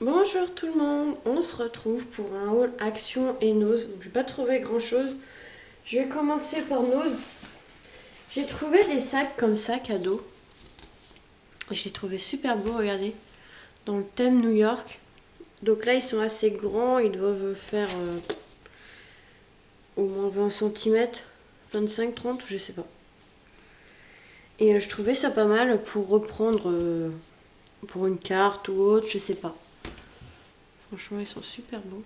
Bonjour tout le monde, on se retrouve pour un haul Action et Nose. Donc, je n'ai pas trouvé grand chose. Je vais commencer par Nose. J'ai trouvé des sacs comme ça, cadeaux. Je les trouvais super beaux, regardez. Dans le thème New York. Donc là, ils sont assez grands, ils doivent faire au moins 20 cm, 25-30, je sais pas. Et je trouvais ça pas mal pour reprendre pour une carte ou autre, je sais pas. Franchement, ils sont super beaux.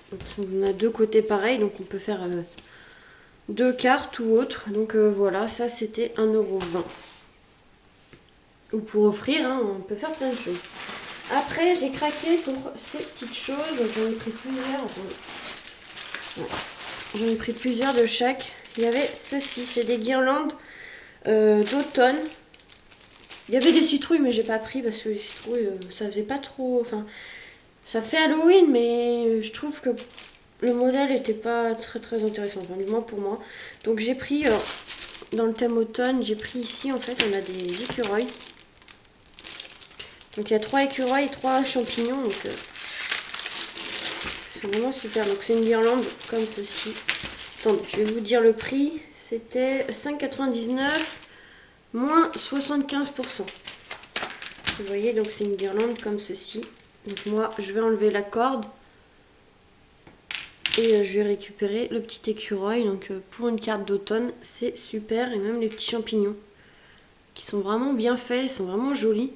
Donc, on a deux côtés pareils, donc on peut faire deux cartes ou autre. Donc voilà, ça c'était 1,20 €. Ou pour offrir, hein, on peut faire plein de choses. Après, j'ai craqué pour ces petites choses. Donc, j'en ai pris plusieurs. Ouais. J'en ai pris plusieurs de chaque. Il y avait ceci, c'est des guirlandes d'automne. Il y avait des citrouilles, mais j'ai pas pris parce que les citrouilles, ça faisait pas trop. Enfin, ça fait Halloween, mais je trouve que le modèle était pas très très intéressant, enfin, du moins pour moi. Donc j'ai pris, dans le thème automne, j'ai pris ici, en fait, on a des écureuils. Donc il y a 3 écureuils et 3 champignons, donc c'est vraiment super. Donc c'est une guirlande comme ceci. Attendez, je vais vous dire le prix. C'était 5,99 moins 75%. Vous voyez, donc c'est une guirlande comme ceci. Donc moi, je vais enlever la corde. Et je vais récupérer le petit écureuil. Donc pour une carte d'automne, c'est super. Et même les petits champignons qui sont vraiment bien faits, ils sont vraiment jolis.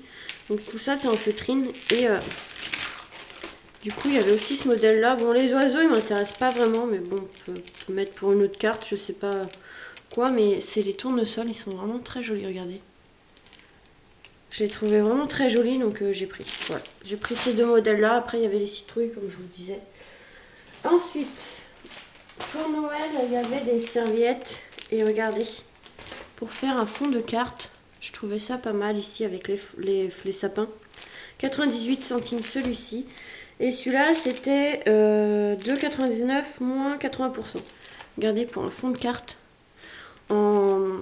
Donc tout ça c'est en feutrine. Et du coup il y avait aussi ce modèle là. Bon, les oiseaux ils m'intéressent pas vraiment, mais bon, on peut mettre pour une autre carte, je sais pas quoi. Mais c'est les tournesols, ils sont vraiment très jolis, regardez. Je les trouvais vraiment très jolis, donc j'ai pris. Voilà, j'ai pris ces deux modèles là. Après il y avait les citrouilles comme je vous disais. Ensuite, pour Noël, il y avait des serviettes. Et regardez, pour faire un fond de carte, je trouvais ça pas mal ici avec les sapins. 98 centimes celui-ci. Et celui-là, c'était 2,99 moins 80%. Regardez, pour un fond de carte, en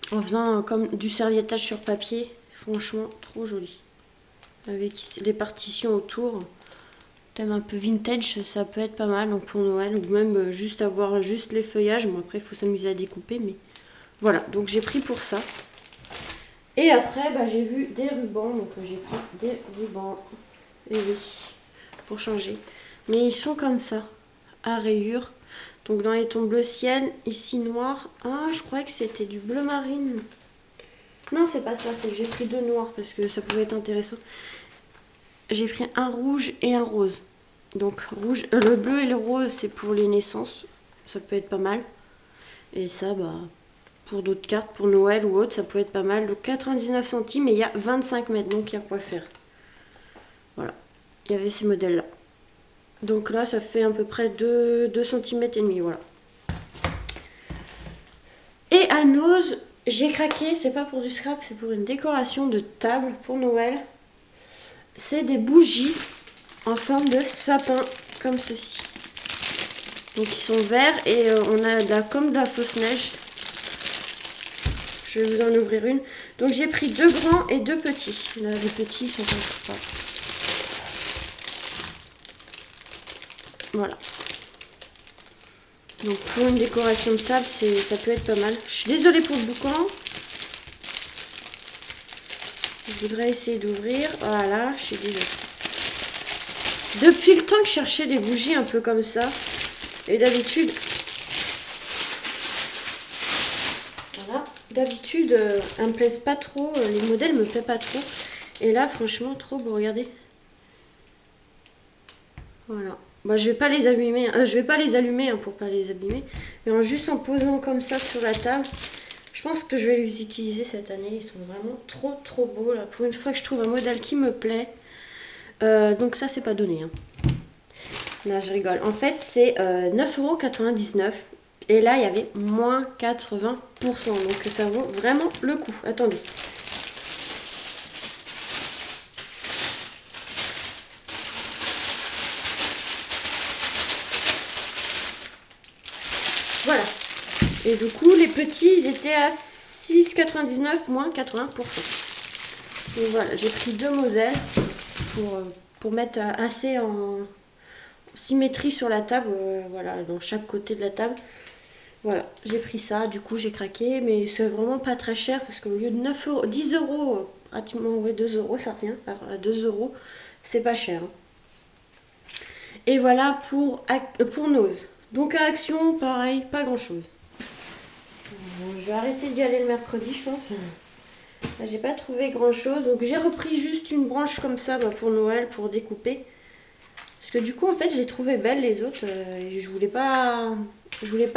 faisant comme du serviettage sur papier. Franchement, trop joli. Avec les partitions autour. Thème un peu vintage, ça peut être pas mal donc pour Noël, ou même juste avoir juste les feuillages. Bon, après il faut s'amuser à découper, mais voilà, donc j'ai pris pour ça. Et après j'ai vu des rubans, donc j'ai pris des rubans, et oui, pour changer, mais ils sont comme ça, à rayures. Donc dans les tons bleu ciel, ici noir. Ah, je croyais que c'était du bleu marine. Non, c'est pas ça, c'est que j'ai pris deux noirs parce que ça pouvait être intéressant. J'ai pris un rouge et un rose. Donc rouge, le bleu et le rose, c'est pour les naissances. Ça peut être pas mal. Et ça, pour d'autres cartes, pour Noël ou autre, ça peut être pas mal. Donc 99 centimes et il y a 25 mètres. Donc il y a quoi faire. Voilà. Il y avait ces modèles-là. Donc là, ça fait à peu près 2 cm et demi. Voilà. Et à Nose, j'ai craqué. C'est pas pour du scrap, c'est pour une décoration de table pour Noël. C'est des bougies en forme de sapin, comme ceci. Donc ils sont verts et on a comme de la fausse neige. Je vais vous en ouvrir une. Donc j'ai pris deux grands et deux petits. Là, les petits ils sont pas. Voilà. Donc pour une décoration de table, ça peut être pas mal. Je suis désolée pour le boucan. Je voudrais essayer d'ouvrir. Voilà, je suis désolée. Depuis le temps que je cherchais des bougies un peu comme ça. Et d'habitude... Voilà. D'habitude, elles me plaisent pas trop. Les modèles me plaisent pas trop. Et là, franchement, trop beau. Regardez. Voilà. Je vais pas les abîmer. Je vais pas les allumer pour pas les abîmer. Mais juste en posant comme ça sur la table... Je pense que je vais les utiliser cette année. Ils sont vraiment trop beaux. Là. Pour une fois que je trouve un modèle qui me plaît. Donc ça, c'est pas donné. Hein. Non, je rigole. En fait, c'est 9,99 €. Et là, il y avait moins 80%. Donc ça vaut vraiment le coup. Attendez. Voilà. Et du coup, les petits, ils étaient à 6,99 moins 80%. Donc voilà, j'ai pris deux modèles. pour mettre assez en symétrie sur la table, voilà, dans chaque côté de la table. Voilà, j'ai pris ça, du coup j'ai craqué, mais c'est vraiment pas très cher parce qu'au lieu de 9 euros, 10 euros, pratiquement ouais, 2 euros, ça revient à 2 euros, c'est pas cher. Et voilà pour Nose. Donc à Action, pareil, pas grand chose. Je vais arrêter d'y aller le mercredi, je pense. Là, j'ai pas trouvé grand chose, donc j'ai repris juste une branche comme ça pour Noël, pour découper. Parce que du coup, en fait, je les trouvais belles les autres, et je voulais pas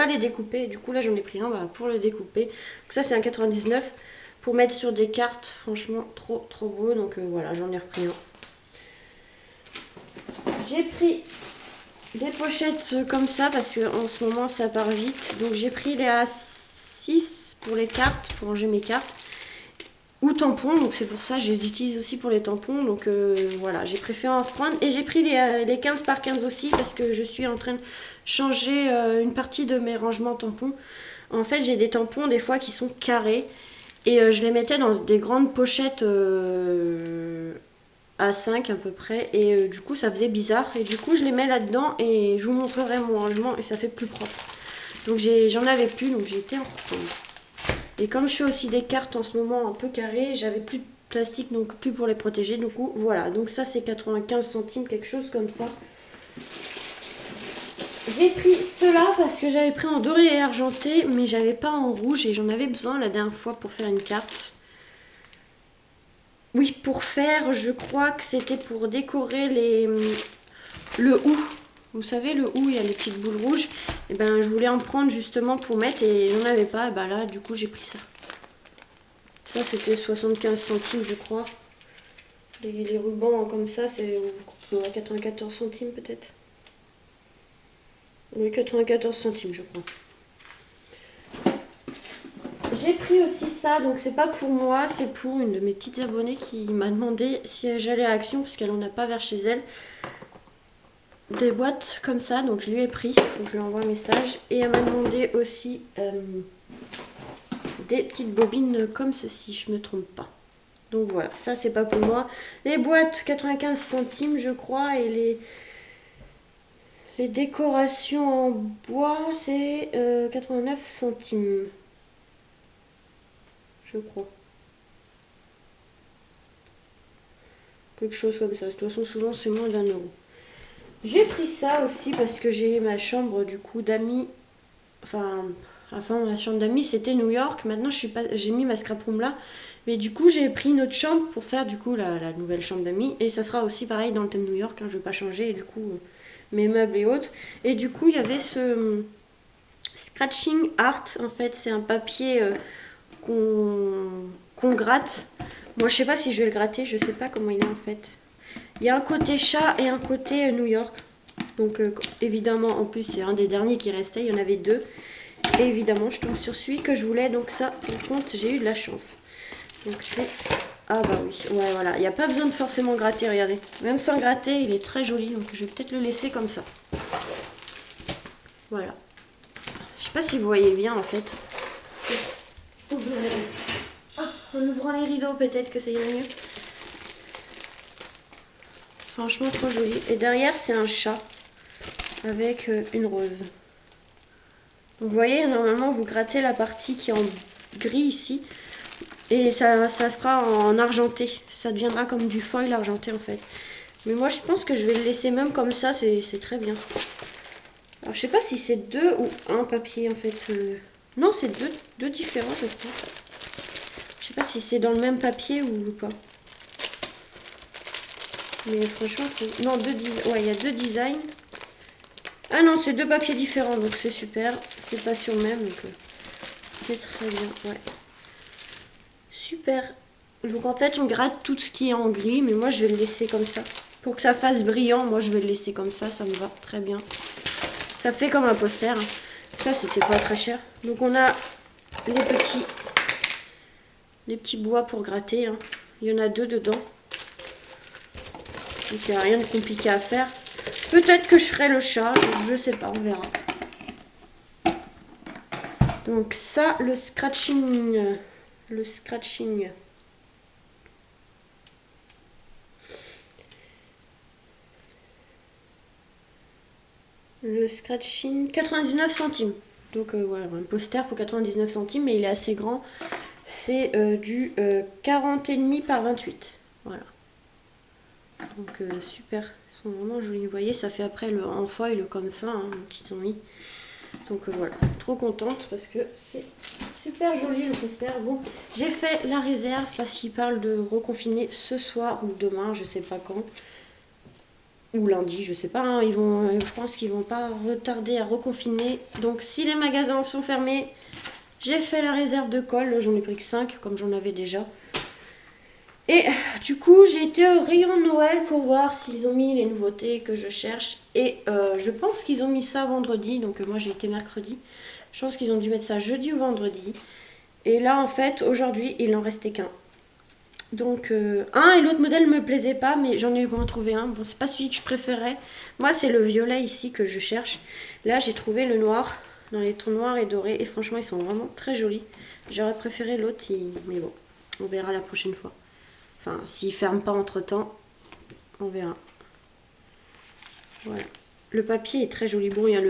les découper. Du coup, là, j'en ai pris un pour le découper. Donc ça, c'est un 99 pour mettre sur des cartes. Franchement, trop beau. Donc voilà, j'en ai repris un. J'ai pris des pochettes comme ça parce qu'en ce moment, ça part vite. Donc j'ai pris les A6 pour les cartes, pour ranger mes cartes. Ou tampons, donc c'est pour ça que je les utilise aussi pour les tampons. Donc voilà, j'ai préféré en reprendre. Et j'ai pris les 15 par 15 aussi parce que je suis en train de changer une partie de mes rangements tampons. En fait, j'ai des tampons des fois qui sont carrés. Et je les mettais dans des grandes pochettes A5 à peu près. Et du coup, ça faisait bizarre. Et du coup, je les mets là-dedans et je vous montrerai mon rangement et ça fait plus propre. Donc j'en avais plus, donc j'ai été en reprendre. Et comme je fais aussi des cartes en ce moment un peu carrées, j'avais plus de plastique, donc plus pour les protéger. Du coup, voilà. Donc ça, c'est 95 centimes, quelque chose comme ça. J'ai pris cela parce que j'avais pris en doré et argenté, mais j'avais pas en rouge et j'en avais besoin la dernière fois pour faire une carte. Oui, pour faire, je crois que c'était pour décorer le hou. Vous savez, le hou, il y a les petites boules rouges. Et ben, je voulais en prendre justement pour mettre et j'en avais pas. Et ben là, du coup, j'ai pris ça. Ça, c'était 75 centimes, je crois. Les rubans comme ça, c'est 94 centimes peut-être. Oui, 94 centimes, je crois. J'ai pris aussi ça, donc c'est pas pour moi, c'est pour une de mes petites abonnées qui m'a demandé si j'allais à Action, parce qu'elle en a pas vers chez elle. Des boîtes comme ça, donc je lui ai pris, donc je lui envoie un message. Et elle m'a demandé aussi des petites bobines comme ceci, je me trompe pas. Donc voilà, ça c'est pas pour moi. Les boîtes 95 centimes je crois et les décorations en bois c'est 89 centimes. Je crois. Quelque chose comme ça. De toute façon souvent c'est moins d'1 euro. J'ai pris ça aussi parce que j'ai ma chambre du coup d'amis. Enfin ma chambre d'amis c'était New York. Maintenant j'ai mis ma scrap room là. Mais du coup j'ai pris une autre chambre pour faire du coup la nouvelle chambre d'amis. Et ça sera aussi pareil dans le thème New York. Hein, je vais pas changer et du coup mes meubles et autres. Et du coup il y avait ce scratching art. En fait c'est un papier qu'on gratte. Moi je sais pas si je vais le gratter. Je sais pas comment il est en fait. Il y a un côté chat et un côté New York. Donc évidemment, en plus, c'est un des derniers qui restait. Il y en avait 2. Et évidemment, je tombe sur celui que je voulais. Donc ça, par contre, j'ai eu de la chance. Donc c'est... Ah bah oui, ouais, voilà. Il n'y a pas besoin de forcément gratter, regardez. Même sans gratter, il est très joli. Donc je vais peut-être le laisser comme ça. Voilà. Je sais pas si vous voyez bien, en fait. En ouvrant les rideaux, peut-être que ça irait mieux. Franchement trop joli. Et derrière c'est un chat avec une rose. Donc vous voyez, normalement vous grattez la partie qui est en gris ici. Et ça fera en argenté. Ça deviendra comme du foil argenté en fait. Mais moi je pense que je vais le laisser même comme ça, c'est très bien. Alors je sais pas si c'est 2 ou un papier en fait. Non c'est deux différents je crois. Je sais pas si c'est dans le même papier ou pas. Mais franchement, non, ouais, il y a 2 designs. Ah non, c'est 2 papiers différents, donc c'est super. C'est pas sur le même, donc c'est très bien, ouais. Super. Donc en fait, on gratte tout ce qui est en gris, mais moi je vais le laisser comme ça. Pour que ça fasse brillant, moi je vais le laisser comme ça me va très bien. Ça fait comme un poster. Hein. Ça, c'était pas très cher. Donc on a les petits bois pour gratter. Hein. Il y en a 2 dedans. Donc il n'y a rien de compliqué à faire. Peut-être que je ferai le chat, je sais pas, on verra. Donc ça, le scratching. Le scratching, 99 centimes. Donc voilà, un poster pour 99 centimes, mais il est assez grand. C'est du 40,5 par 28. Voilà. Donc super, ils sont vraiment jolis. Vous voyez, ça fait après le en foil comme ça, hein, donc ils ont mis. Donc voilà, trop contente parce que c'est super joli le poster. Bon, j'ai fait la réserve parce qu'ils parlent de reconfiner ce soir ou demain, je sais pas quand. Ou lundi, je sais pas, hein, je pense qu'ils vont pas retarder à reconfiner. Donc si les magasins sont fermés, j'ai fait la réserve de colle, j'en ai pris que 5 comme j'en avais déjà. Et du coup, j'ai été au rayon de Noël pour voir s'ils ont mis les nouveautés que je cherche. Et je pense qu'ils ont mis ça vendredi, donc moi j'ai été mercredi. Je pense qu'ils ont dû mettre ça jeudi ou vendredi. Et là, en fait, aujourd'hui, il n'en restait qu'un. Donc, un et l'autre modèle ne me plaisait pas, mais j'en ai moins trouvé un. Bon, c'est pas celui que je préférais. Moi, c'est le violet ici que je cherche. Là, j'ai trouvé le noir, dans les tons noirs et dorés. Et franchement, ils sont vraiment très jolis. J'aurais préféré l'autre, mais bon, on verra la prochaine fois. Enfin, s'ils ne ferment pas entre temps, on verra. Voilà. Le papier est très joli. Bon, il y a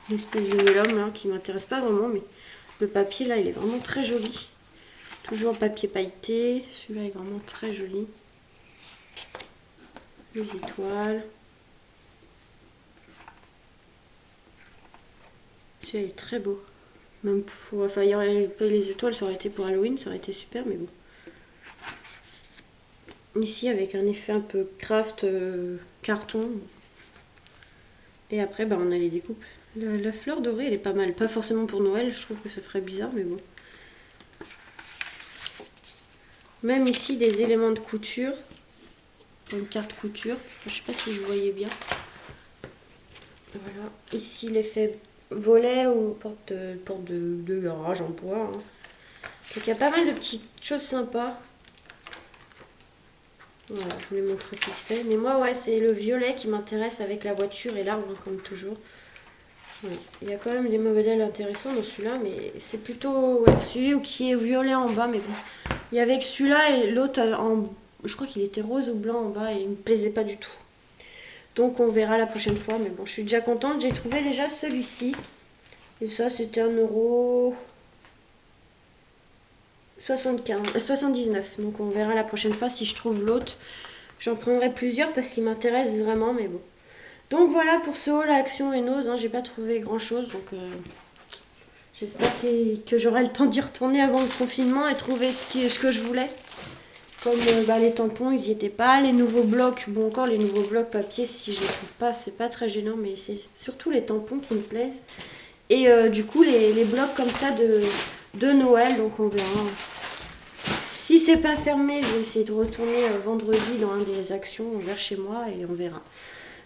l'espèce de vélum là qui m'intéresse pas vraiment, mais le papier là, il est vraiment très joli. Toujours en papier pailleté. Celui-là est vraiment très joli. Les étoiles. Celui-là est très beau. Même pour. Enfin, il y aurait pas les étoiles, ça aurait été pour Halloween, ça aurait été super, mais bon. Ici, avec un effet un peu craft carton. Et après, bah, on a les découpes. La fleur dorée, elle est pas mal. Pas forcément pour Noël, je trouve que ça ferait bizarre, mais bon. Même ici, des éléments de couture. Une carte couture. Je sais pas si vous voyez bien. Voilà. Ici, l'effet volet ou porte de garage en bois. Hein. Donc, il y a pas mal de petites choses sympas. Voilà, je vous les montre vite fait. Mais moi, ouais, c'est le violet qui m'intéresse avec la voiture et l'arbre, comme toujours. Ouais. Il y a quand même des modèles intéressants dans celui-là, mais c'est plutôt celui qui est violet en bas. Mais bon, il y avait que celui-là et l'autre je crois qu'il était rose ou blanc en bas et il me plaisait pas du tout. Donc on verra la prochaine fois. Mais bon, je suis déjà contente. J'ai trouvé déjà celui-ci. Et ça, c'était 1,79 €. Donc on verra la prochaine fois si je trouve l'autre. J'en prendrai plusieurs parce qu'il m'intéresse vraiment, mais bon. Donc voilà pour ce haul à Action Hénose, hein, j'ai pas trouvé grand chose, donc j'espère que j'aurai le temps d'y retourner avant le confinement et trouver ce que je voulais. Comme les tampons, ils n'y étaient pas, les nouveaux blocs, bon encore les nouveaux blocs papier, si je les trouve pas, c'est pas très gênant, mais c'est surtout les tampons qui me plaisent. Et du coup les blocs comme ça de Noël, donc on verra. Si c'est pas fermé, je vais essayer de retourner vendredi dans un des actions vers chez moi et on verra.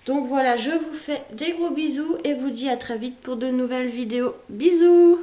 Donc voilà, je vous fais des gros bisous et vous dis à très vite pour de nouvelles vidéos. Bisous!